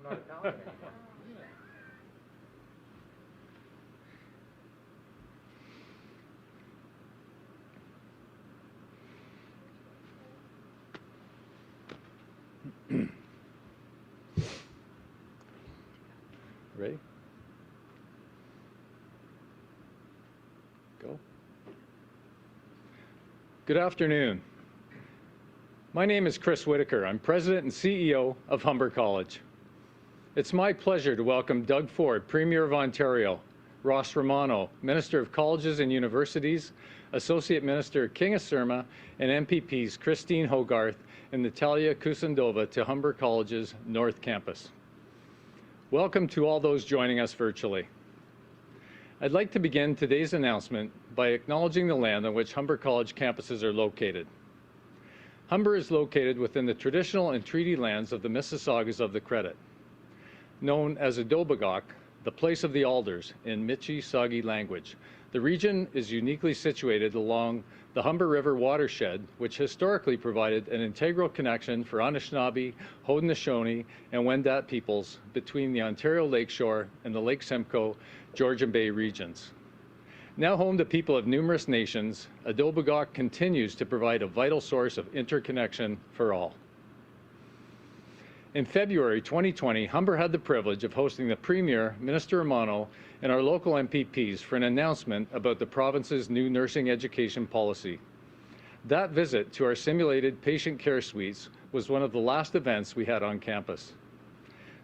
not Italian anymore. Ready? Go. Good afternoon. My name is Chris Whitaker. I'm President and CEO of Humber College. It's my pleasure to welcome Doug Ford, Premier of Ontario, Ross Romano, Minister of Colleges and Universities, Associate Minister King Surma, and MPPs Christine Hogarth and Natalia Kusendova to Humber College's North Campus. Welcome to all those joining us virtually. I'd like to begin today's announcement by acknowledging the land on which Humber College campuses are located. Humber is located within the traditional and treaty lands of the Mississaugas of the Credit, known as Adobagok, the place of the alders in Michi-Sagi language. The region is uniquely situated along the Humber River watershed, which historically provided an integral connection for Anishinaabe, Haudenosaunee, and Wendat peoples between the Ontario Lakeshore and the Lake Simcoe, Georgian Bay regions. Now home to people of numerous nations, Adobagok continues to provide a vital source of interconnection for all. In February 2020, Humber had the privilege of hosting the Premier, Minister Romano, and our local MPPs for an announcement about the province's new nursing education policy. That visit to our simulated patient care suites was one of the last events we had on campus.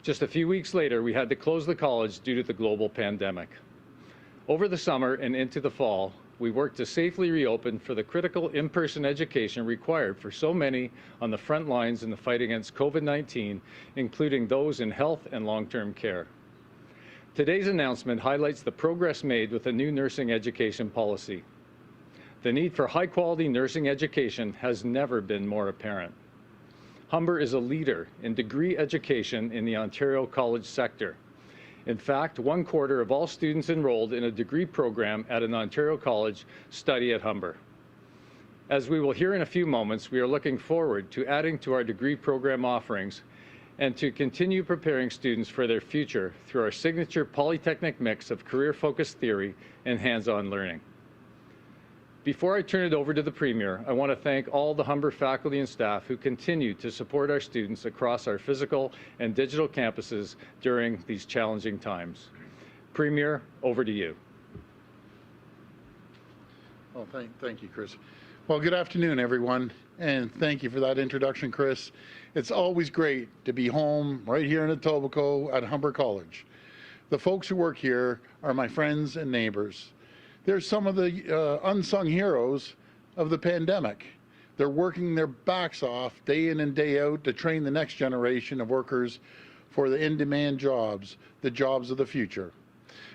Just a few weeks later, we had to close the college due to the global pandemic. Over the summer and into the fall, we worked to safely reopen for the critical in-person education required for so many on the front lines in the fight against COVID-19, including those in health and long-term care. Today's announcement highlights the progress made with the new nursing education policy. The need for high-quality nursing education has never been more apparent. Humber is a leader in degree education in the Ontario college sector. In fact, 1/4 of all students enrolled in a degree program at an Ontario college study at Humber. As we will hear in a few moments, we are looking forward to adding to our degree program offerings and to continue preparing students for their future through our signature polytechnic mix of career-focused theory and hands-on learning. Before I turn it over to the Premier, I want to thank all the Humber faculty and staff who continue to support our students across our physical and digital campuses during these challenging times. Premier, over to you. Well, thank you, Chris. Well, good afternoon, everyone, and thank you for that introduction, Chris. It's always great to be home right here in Etobicoke at Humber College. The folks who work here are my friends and neighbors. They're some of the unsung heroes of the pandemic. They're working their backs off day in and day out to train the next generation of workers for the in-demand jobs, the jobs of the future.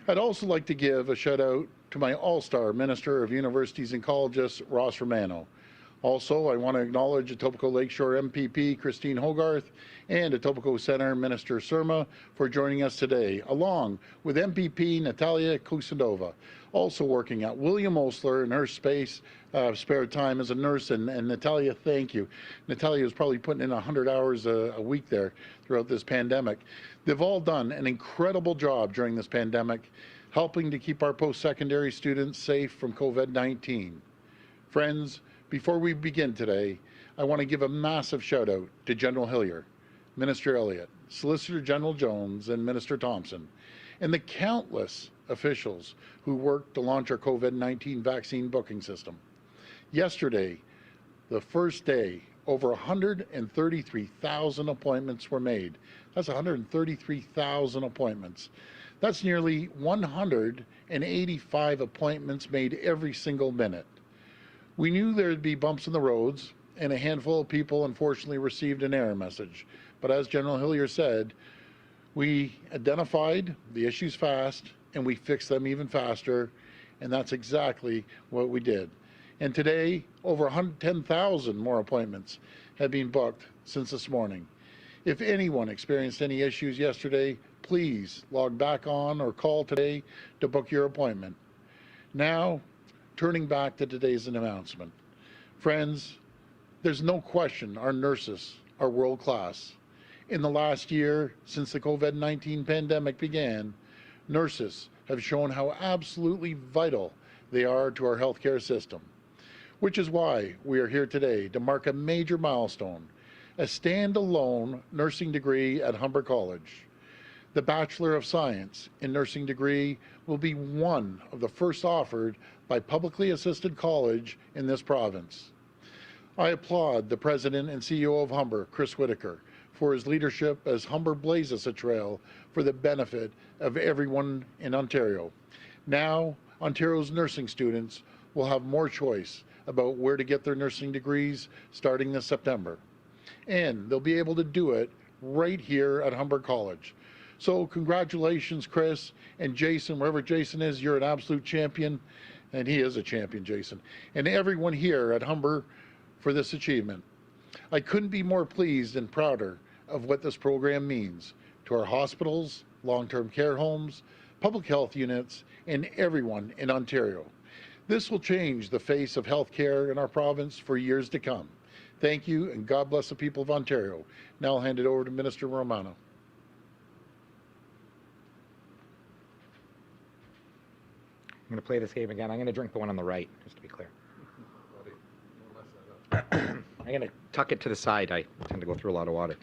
I'd also like to give a shout out to my all-star Minister of Universities and Colleges, Ross Romano. Also, I want to acknowledge Etobicoke Lakeshore MPP Christine Hogarth and Etobicoke Centre Minister Surma for joining us today, along with MPP Natalia Kusendova, also working at William Osler in her spare time as a nurse. And Natalia, thank you. Natalia is probably putting in 100 hours a week there throughout this pandemic. They've all done an incredible job during this pandemic, helping to keep our post-secondary students safe from COVID-19. Friends, before we begin today, I want to give a massive shout out to General Hillier, Minister Elliott, Solicitor General Jones, and Minister Thompson, and the countless officials who worked to launch our COVID-19 vaccine booking system. Yesterday, the first day, over 133,000 appointments were made. That's 133,000 appointments. That's nearly 185 appointments made every single minute. We knew there'd be bumps in the roads, and a handful of people unfortunately received an error message. But as General Hillier said, we identified the issues fast and we fixed them even faster, and that's exactly what we did. And today, over 110,000 more appointments have been booked since this morning. If anyone experienced any issues yesterday, please log back on or call today to book your appointment. Now, turning back to today's announcement. Friends, there's no question our nurses are world class, In the last year, since the COVID-19 pandemic began, nurses have shown how absolutely vital they are to our healthcare system, which is why we are here today to mark a major milestone, a standalone nursing degree at Humber College. The Bachelor of Science in Nursing degree will be one of the first offered by publicly assisted college in this province. I applaud the President and CEO of Humber, Chris Whitaker, for his leadership as Humber blazes a trail for the benefit of everyone in Ontario. Now, Ontario's nursing students will have more choice about where to get their nursing degrees starting this September. And they'll be able to do it right here at Humber College. So congratulations, Chris, and Jason, wherever Jason is, you're an absolute champion, and he is a champion, Jason, and everyone here at Humber for this achievement. I couldn't be more pleased and prouder of what this program means to our hospitals, long-term care homes, public health units, and everyone in Ontario. This will change the face of healthcare in our province for years to come. Thank you, and God bless the people of Ontario. Now I'll hand it over to Minister Romano. I'm going to play this game again. I'm going to drink the one on the right, just to be clear. I'm going to tuck it to the side. I tend to go through a lot of water.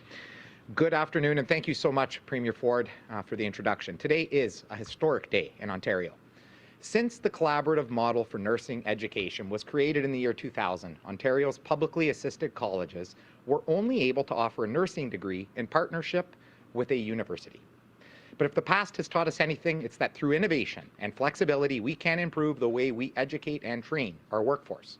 Good afternoon, and thank you so much, Premier Ford, for the introduction. Today is a historic day in Ontario. Since the collaborative model for nursing education was created in the year 2000, Ontario's publicly assisted colleges were only able to offer a nursing degree in partnership with a university. But if the past has taught us anything, it's that through innovation and flexibility, we can improve the way we educate and train our workforce.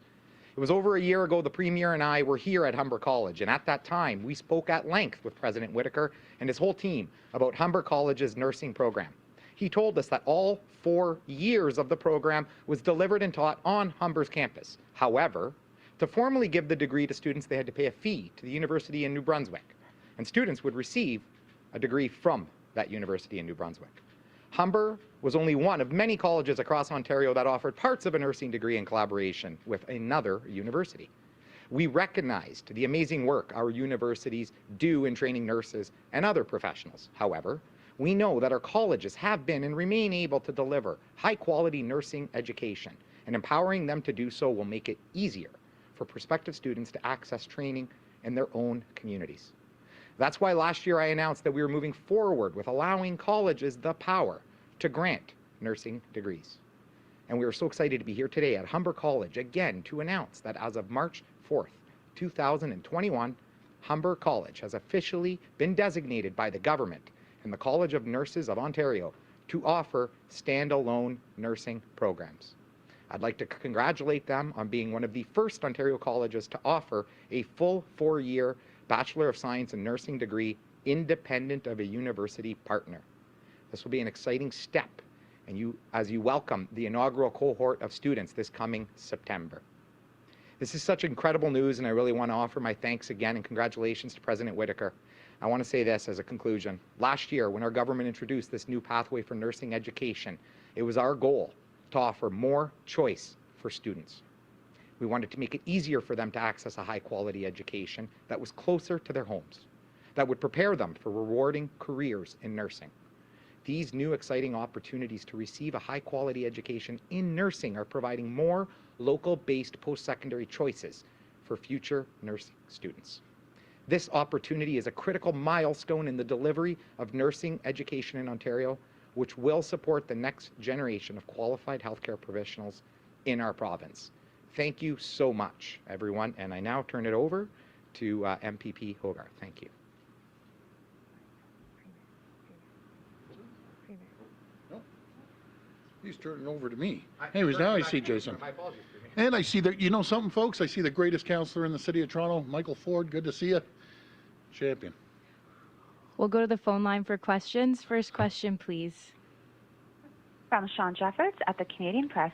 It was over a year ago the Premier and I were here at Humber College, and at that time, we spoke at length with President Whitaker and his whole team about Humber College's nursing program. He told us that all 4 years of the program was delivered and taught on Humber's campus. However, to formally give the degree to students, they had to pay a fee to the university in New Brunswick, and students would receive a degree from that university in New Brunswick. Humber was only one of many colleges across Ontario that offered parts of a nursing degree in collaboration with another university. We recognized the amazing work our universities do in training nurses and other professionals. However, we know that our colleges have been and remain able to deliver high-quality nursing education, and empowering them to do so will make it easier for prospective students to access training in their own communities. That's why last year I announced that we were moving forward with allowing colleges the power to grant nursing degrees. And we are so excited to be here today at Humber College again to announce that as of March 4th, 2021, Humber College has officially been designated by the government and the College of Nurses of Ontario to offer standalone nursing programs. I'd like to congratulate them on being one of the first Ontario colleges to offer a full 4-year Bachelor of Science in Nursing degree independent of a university partner. This will be an exciting step as you welcome the inaugural cohort of students this coming September. This is such incredible news, and I really want to offer my thanks again and congratulations to President Whitaker. I want to say this as a conclusion. Last year, when our government introduced this new pathway for nursing education, it was our goal to offer more choice for students. We wanted to make it easier for them to access a high-quality education that was closer to their homes, that would prepare them for rewarding careers in nursing. These new exciting opportunities to receive a high-quality education in nursing are providing more local-based post-secondary choices for future nursing students. This opportunity is a critical milestone in the delivery of nursing education in Ontario, which will support the next generation of qualified healthcare professionals in our province. Thank you so much, everyone, and I now turn it over to MPP Hogarth. Thank you. No, he's turning over to me. Anyways, now I see Jason. My apologies. And I see that, you know something, folks? I see the greatest councillor in the City of Toronto, Michael Ford. Good to see you. Champion. We'll go to the phone line for questions. First question, please. From Sean Jeffords at the Canadian Press.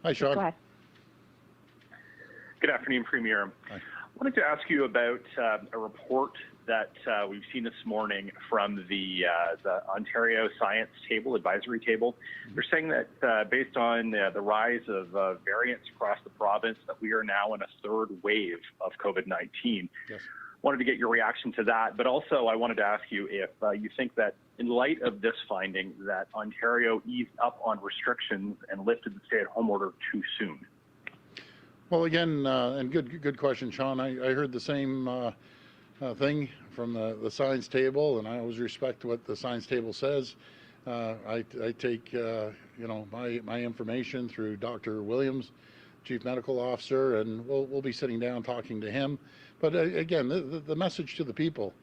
Hi, Sean. Go ahead. Good afternoon, Premier. Hi. I wanted to ask you about a report that we've seen this morning from the Ontario Science Table, Advisory Table. They're saying that based on the rise of variants across the province, that we are now in a third wave of COVID-19. Yes. wanted to get your reaction to that. But also, I wanted to ask you if you think that in light of this finding that Ontario eased up on restrictions and lifted the stay-at-home order too soon. Well, again, and good question, Sean. I heard the same thing from the science table, and I always respect what the science table says. I take my information through Dr. Williams, Chief Medical Officer, and we'll be sitting down talking to him. But again, the message to the people,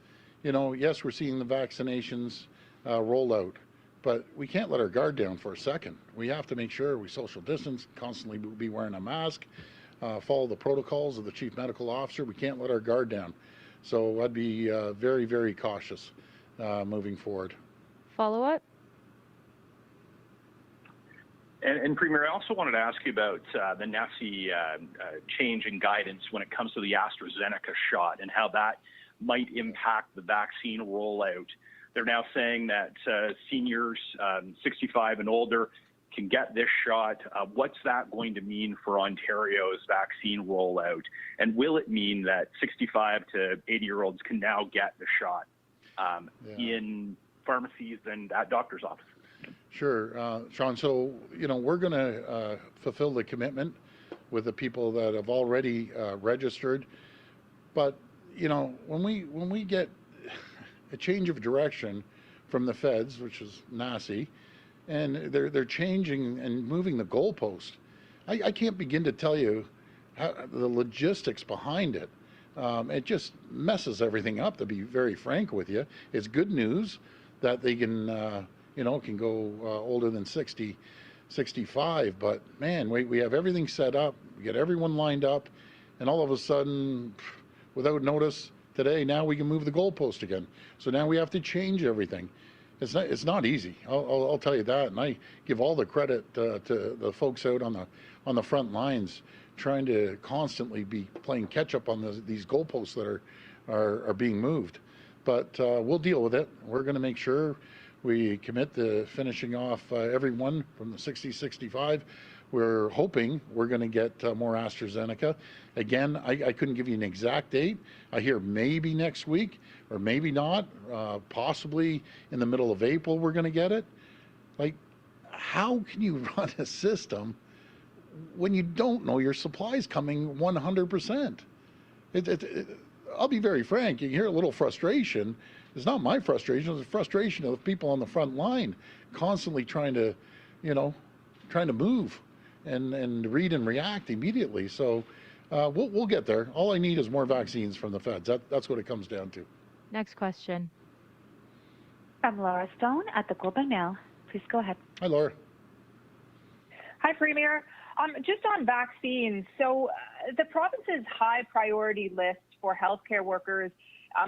yes, we're seeing the vaccinations roll out, but we can't let our guard down for a second. We have to make sure we social distance, constantly be wearing a mask, follow the protocols of the Chief Medical Officer. We can't let our guard down. So I'd be very, very cautious moving forward. Follow-up? And Premier, I also wanted to ask you about the NESI change in guidance when it comes to the AstraZeneca shot and how that might impact the vaccine rollout. They're now saying that seniors 65 and older can get this shot. What's that going to mean for Ontario's vaccine rollout? And will it mean that 65 to 80-year-olds can now get the shot in pharmacies and at doctor's offices? Sure, Sean. So, we're going to fulfill the commitment with the people that have already registered. But, when we get a change of direction from the feds, which is NACI, and they're changing and moving the goalpost, I can't begin to tell you the logistics behind it. It just messes everything up, to be very frank with you. It's good news that they can can go older than 60, 65. But man, we have everything set up, we get everyone lined up, and all of a sudden, without notice, today, now we can move the goalpost again. So now we have to change everything. It's not easy. I'll tell you that, and I give all the credit to the folks out on the front lines, trying to constantly be playing catch up on these goalposts that are being moved. But we'll deal with it. We're going to make sure we commit to finishing off everyone from the 60-65. We're hoping we're going to get more AstraZeneca. Again, I couldn't give you an exact date. I hear maybe next week or maybe not. Possibly in the middle of April we're going to get it. Like, how can you run a system when you don't know your supply's coming 100%? I'll be very frank. You hear a little frustration. It's not my frustration. It's the frustration of the people on the front line, constantly trying to move and read and react immediately. So we'll get there. All I need is more vaccines from the feds. That's what it comes down to. Next question. From Laura Stone at the Globe and Mail. Please go ahead. Hi, Laura. Hi, Premier. Just on vaccines, so the province's high priority list for healthcare workers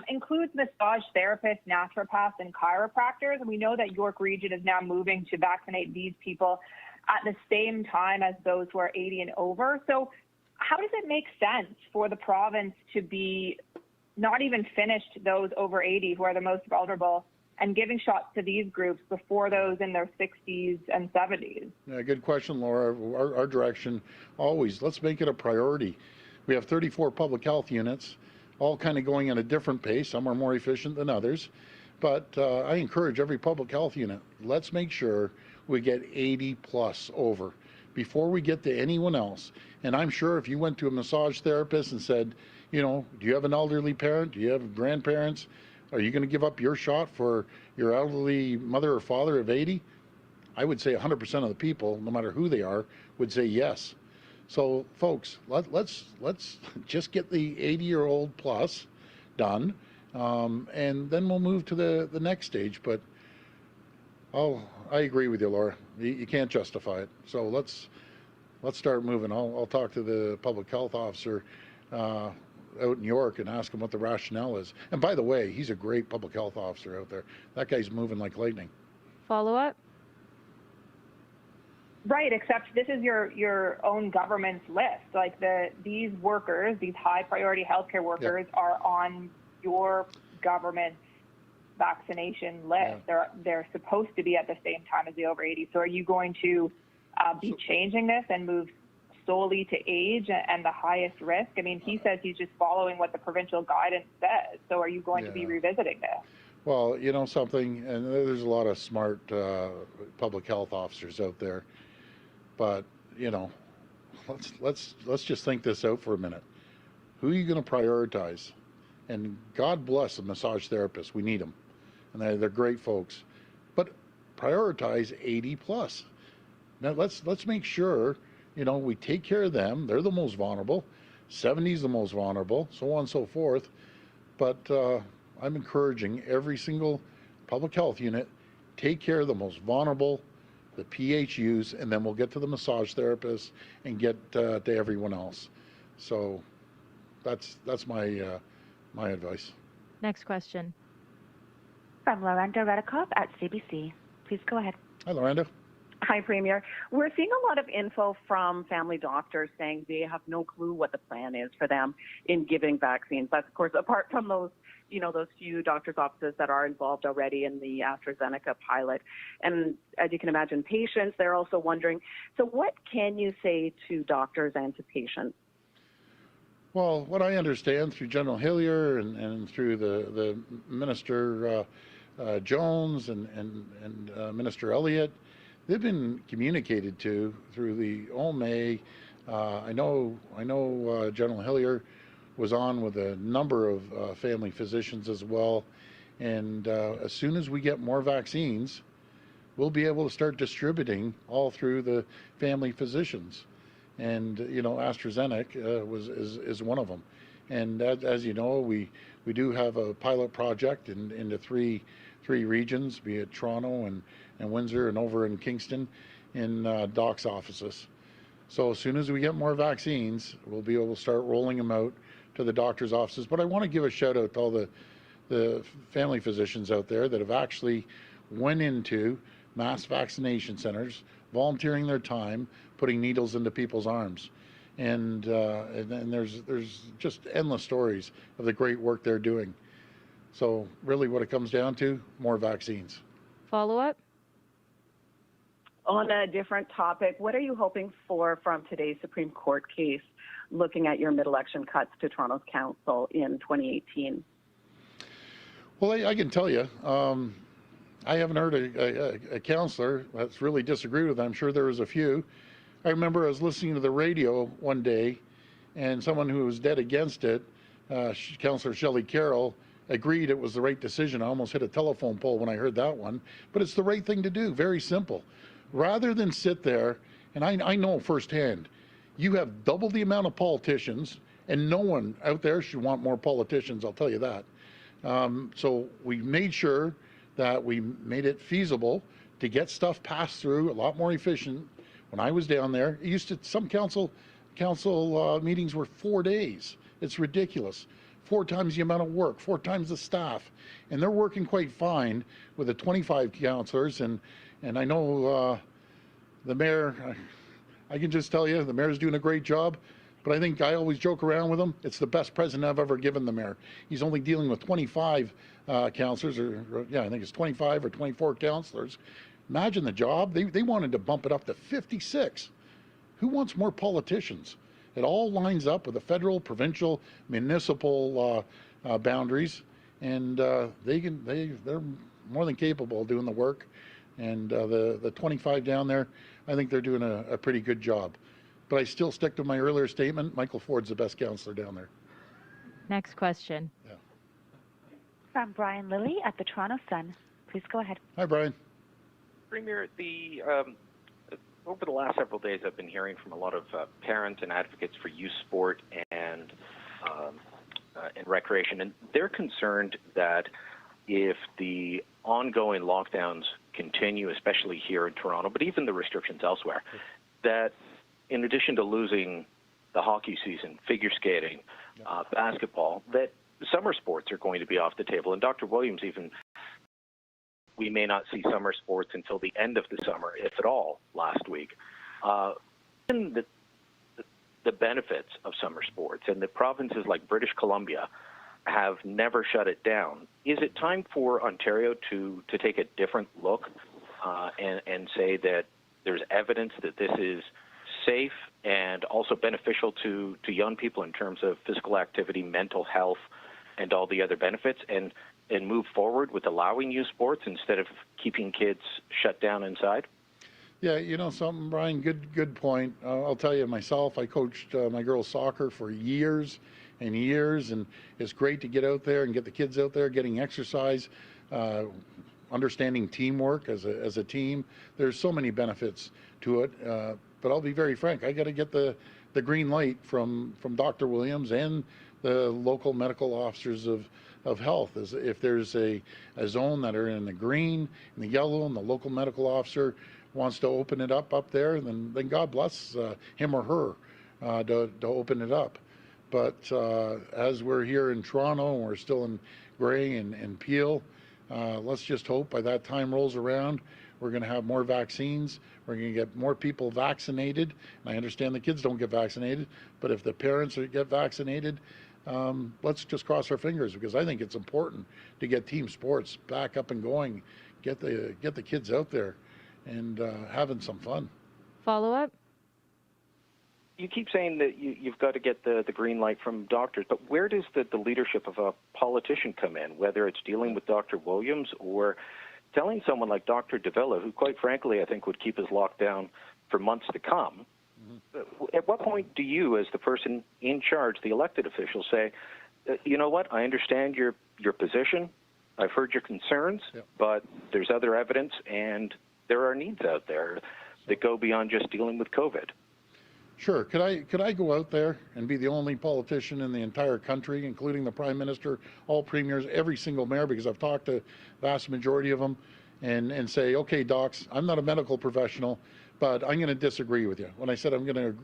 includes massage therapists, naturopaths, and chiropractors. And we know that York Region is now moving to vaccinate these people at the same time as those who are 80 and over. So how does it make sense for the province to be not even finished those over 80 who are the most vulnerable and giving shots to these groups before those in their 60s and 70s? Yeah, good question, Laura. Our direction always, let's make it a priority. We have 34 public health units, all kind of going at a different pace. Some are more efficient than others. But I encourage every public health unit, let's make sure we get 80 plus over before we get to anyone else. And I'm sure if you went to a massage therapist and said, do you have an elderly parent? Do you have grandparents? Are you going to give up your shot for your elderly mother or father of 80? I would say 100% of the people, no matter who they are, would say yes. So, folks, let's just get the 80-year-old plus done, and then we'll move to the next stage. But I agree with you, Laura. You can't justify it. So let's start moving. I'll talk to the public health officer out in York and ask him what the rationale is. And by the way, he's a great public health officer out there. That guy's moving like lightning. Follow up? Right, except this is your own government's list. Like these workers, these high priority healthcare workers are on your government's vaccination list. Yeah. They're supposed to be at the same time as the over 80. So are you going to be changing this and move solely to age and the highest risk? I mean, he says he's just following what the provincial guidance says. So are you going to be revisiting this? Well, you know something, and there's a lot of smart public health officers out there, but you know, let's just think this out for a minute. Who are you going to prioritize? And God bless the massage therapists. We need them, and they're great folks. But prioritize 80 plus. Now let's make sure, you know, we take care of them. They're the most vulnerable. 70 is the most vulnerable, so on and so forth. But I'm encouraging every single public health unit, take care of the most vulnerable, the PHUs, and then we'll get to the massage therapists and get to everyone else. So that's my my advice. Next question. From Lorenda Redikoff at CBC. Please go ahead. Hi, Lorenda. Hi, Premier. We're seeing a lot of info from family doctors saying they have no clue what the plan is for them in giving vaccines. That's, of course, apart from those, you know, those few doctors' offices that are involved already in the AstraZeneca pilot. And as you can imagine, patients, they're also wondering, so what can you say to doctors and to patients? Well, what I understand through General Hillier and through the Minister Jones and Minister Elliott, they've been communicated to through the OMA. I know General Hillier was on with a number of family physicians as well. And as soon as we get more vaccines, we'll be able to start distributing all through the family physicians. And you know, AstraZeneca is one of them. And as you know, we do have a pilot project into three regions, be it Toronto and Windsor and over in Kingston, in Doc's offices. So as soon as we get more vaccines, we'll be able to start rolling them out to the doctor's offices. But I want to give a shout out to all the family physicians out there that have actually went into mass vaccination centers, volunteering their time, putting needles into people's arms. And there's just endless stories of the great work they're doing. So really what it comes down to, more vaccines. Follow up? On a different topic, what are you hoping for from today's Supreme Court case looking at your mid-election cuts to Toronto's council in 2018? Well, I can tell you, I haven't heard a councillor that's really disagreed with it. I'm sure there was a few. I remember I was listening to the radio one day, and someone who was dead against it, Councillor Shelley Carroll, agreed it was the right decision. I almost hit a telephone pole when I heard that one. But it's the right thing to do, very simple. Rather than sit there, and I know firsthand, you have double the amount of politicians, and no one out there should want more politicians, I'll tell you that. So we made sure that we made it feasible to get stuff passed through a lot more efficient. When I was down there, it used to, some council meetings were 4 days. It's ridiculous. 4 times the amount of work, 4 times the staff, and they're working quite fine with the 25 councillors. And I know the mayor. I can just tell you, the mayor's doing a great job. But I think I always joke around with him. It's the best present I've ever given the mayor. He's only dealing with 25 councillors, or yeah, I think it's 25 or 24 councillors. Imagine the job. They wanted to bump it up to 56. Who wants more politicians? It all lines up with the federal, provincial, municipal boundaries, and they're more than capable of doing the work. And the 25 down there, I think they're doing a pretty good job. But I still stick to my earlier statement. Michael Ford's the best councillor down there. Next question. Yeah. From Brian Lilly at the Toronto Sun. Please go ahead. Hi, Brian. Premier, over the last several days, I've been hearing from a lot of parents and advocates for youth sport and recreation, and they're concerned that if the ongoing lockdowns continue, especially here in Toronto, but even the restrictions elsewhere, that in addition to losing the hockey season, figure skating, basketball, that summer sports are going to be off the table. And Dr. Williams even, we may not see summer sports until the end of the summer, if at all, last week. And the benefits of summer sports, and the provinces like British Columbia have never shut it down. Is it time for Ontario to take a different look and say that there's evidence that this is safe and also beneficial to young people in terms of physical activity, mental health, and all the other benefits, and move forward with allowing youth sports instead of keeping kids shut down inside? Yeah, you know something, Brian, good point. I'll tell you myself, I coached my girls' soccer for years and years, and it's great to get out there and get the kids out there getting exercise, understanding teamwork as a team. There's so many benefits to it, but I'll be very frank, I got to get the green light from Dr. Williams and the local medical officers of health. As if there's a zone that are in the green, in the yellow, and the local medical officer wants to open it up there, then God bless him or her to open it up. But as we're here in Toronto and we're still in Gray and Peel, let's just hope by that time rolls around, we're going to have more vaccines. We're going to get more people vaccinated. And I understand the kids don't get vaccinated, but if the parents get vaccinated, let's just cross our fingers, because I think it's important to get team sports back up and going, get the kids out there and having some fun. Follow up? You keep saying that you've got to get the green light from doctors, but where does the leadership of a politician come in, whether it's dealing with Dr. Williams or telling someone like Dr. Davila, who quite frankly I think would keep us locked down for months to come? Mm-hmm. At what point do you, as the person in charge, the elected official, say, you know what, I understand your position, I've heard your concerns, but there's other evidence and there are needs out there that go beyond just dealing with COVID? Sure. Could I go out there and be the only politician in the entire country, including the Prime Minister, all premiers, every single mayor, because I've talked to the vast majority of them, and say, okay, docs, I'm not a medical professional, but I'm going to disagree with you. When I said I'm going to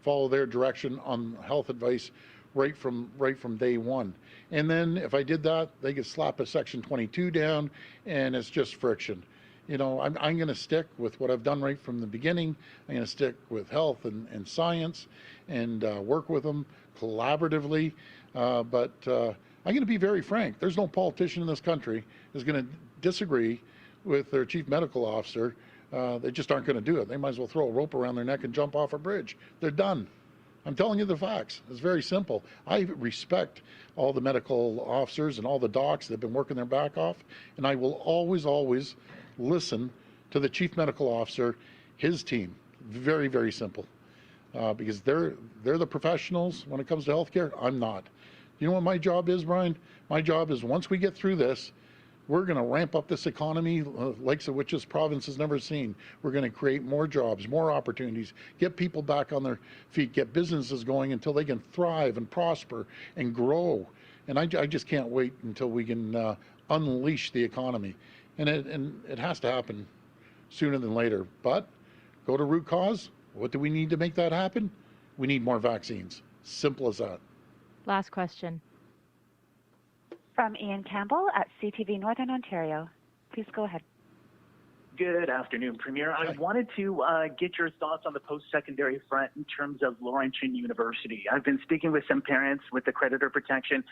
follow their direction on health advice right from day one. And then if I did that, they could slap a Section 22 down, and it's just friction. You know, I'm going to stick with what I've done right from the beginning. I'm going to stick with health and science and work with them collaboratively. But I'm going to be very frank. There's no politician in this country who's going to disagree with their chief medical officer. They just aren't going to do it. They might as well throw a rope around their neck and jump off a bridge. They're done. I'm telling you the facts. It's very simple. I respect all the medical officers and all the docs that have been working their back off, and I will always listen to the chief medical officer, his team. Very, very simple. Because they're the professionals when it comes to healthcare. I'm not. You know what my job is, Brian? My job is, once we get through this, we're going to ramp up this economy likes of which this province has never seen. We're going to create more jobs, more opportunities, get people back on their feet, get businesses going until they can thrive and prosper and grow. And I just can't wait until we can unleash the economy. And it has to happen sooner than later. But go to root cause. What do we need to make that happen? We need more vaccines. Simple as that. Last question. From Ian Campbell at CTV Northern Ontario. Please go ahead. Good afternoon, Premier. I wanted to get your thoughts on the post-secondary front in terms of Laurentian University. I've been speaking with some parents with the creditor protection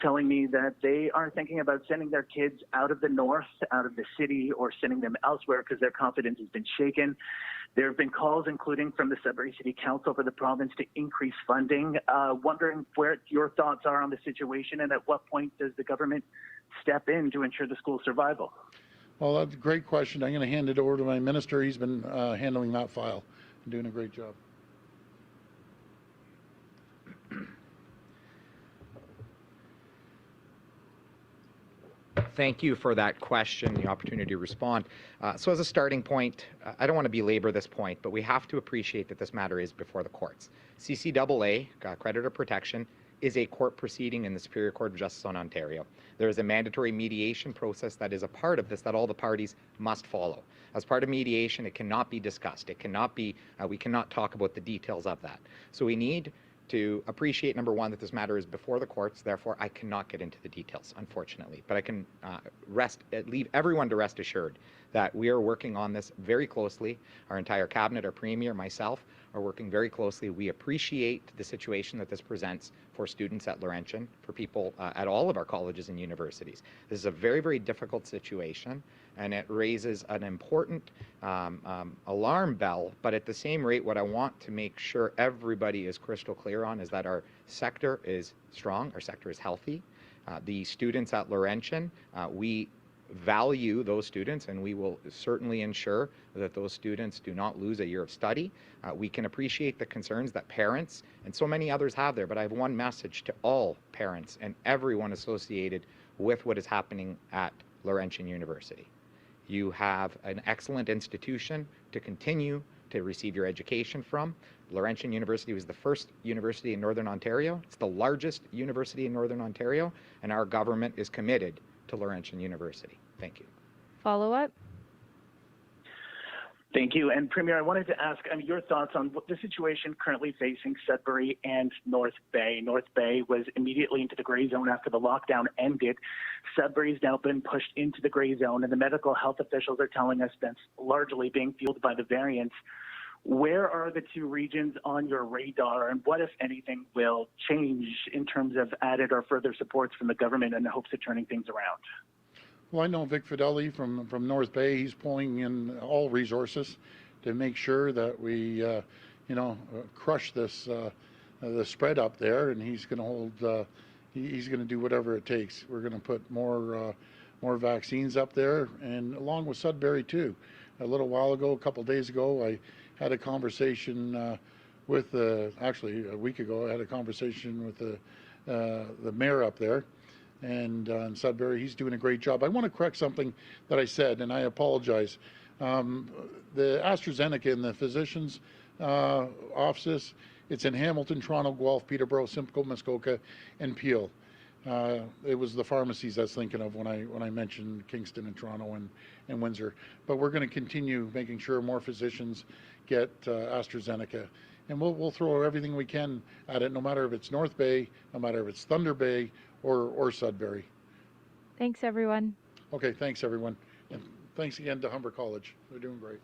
telling me that they are thinking about sending their kids out of the north, out of the city, or sending them elsewhere because their confidence has been shaken. There have been calls, including from the Sudbury City Council for the province, to increase funding. Wondering where your thoughts are on the situation, and at what point does the government step in to ensure the school's survival? Well, that's a great question. I'm going to hand it over to my minister. He's been handling that file and doing a great job. Thank you for that question, the opportunity to respond. So as a starting point, I don't want to belabor this point, but we have to appreciate that this matter is before the courts. CCAA, creditor protection, is a court proceeding in the Superior Court of Justice on Ontario. There is a mandatory mediation process that is a part of this that all the parties must follow. As part of mediation, it cannot be discussed. It cannot be, we cannot talk about the details of that. So we need to appreciate, number one, that this matter is before the courts. Therefore, I cannot get into the details, unfortunately. But I can leave everyone to rest assured that we are working on this very closely. Our entire cabinet, our premier, myself, are working very closely. We appreciate the situation that this presents for students at Laurentian, for people at all of our colleges and universities. This is a very, very difficult situation, and it raises an important alarm bell. But at the same rate, what I want to make sure everybody is crystal clear on is that our sector is strong, our sector is healthy. The students at Laurentian, we value those students, and we will certainly ensure that those students do not lose a year of study. We can appreciate the concerns that parents and so many others have there, but I have one message to all parents and everyone associated with what is happening at Laurentian University. You have an excellent institution to continue to receive your education from. Laurentian University was the first university in Northern Ontario. It's the largest university in Northern Ontario, and our government is committed to Laurentian University. Thank you. Follow up? Thank you. And Premier, I wanted to ask your thoughts on the situation currently facing Sudbury and North Bay. North Bay was immediately into the gray zone after the lockdown ended. Sudbury's now been pushed into the gray zone, and the medical health officials are telling us that's largely being fueled by the variants. Where are the two regions on your radar, and what, if anything, will change in terms of added or further supports from the government in the hopes of turning things around? Well, I know Vic Fidelli from North Bay. He's pulling in all resources to make sure that we, crush this the spread up there, and he's going to hold. He's going to do whatever it takes. We're going to put more vaccines up there, and along with Sudbury too. A little while ago, a couple days ago, I had a conversation with actually a week ago. I had a conversation with the mayor up there. And in Sudbury, he's doing a great job. I want to correct something that I said, and I apologize. The AstraZeneca in the physicians' offices, it's in Hamilton, Toronto, Guelph, Peterborough, Simcoe, Muskoka, and Peel. It was the pharmacies I was thinking of when I mentioned Kingston and Toronto and Windsor. But we're going to continue making sure more physicians get AstraZeneca. And we'll throw everything we can at it, no matter if it's North Bay, no matter if it's Thunder Bay, or Sudbury. Thanks, everyone. Okay, thanks everyone. And thanks again to Humber College. They're doing great.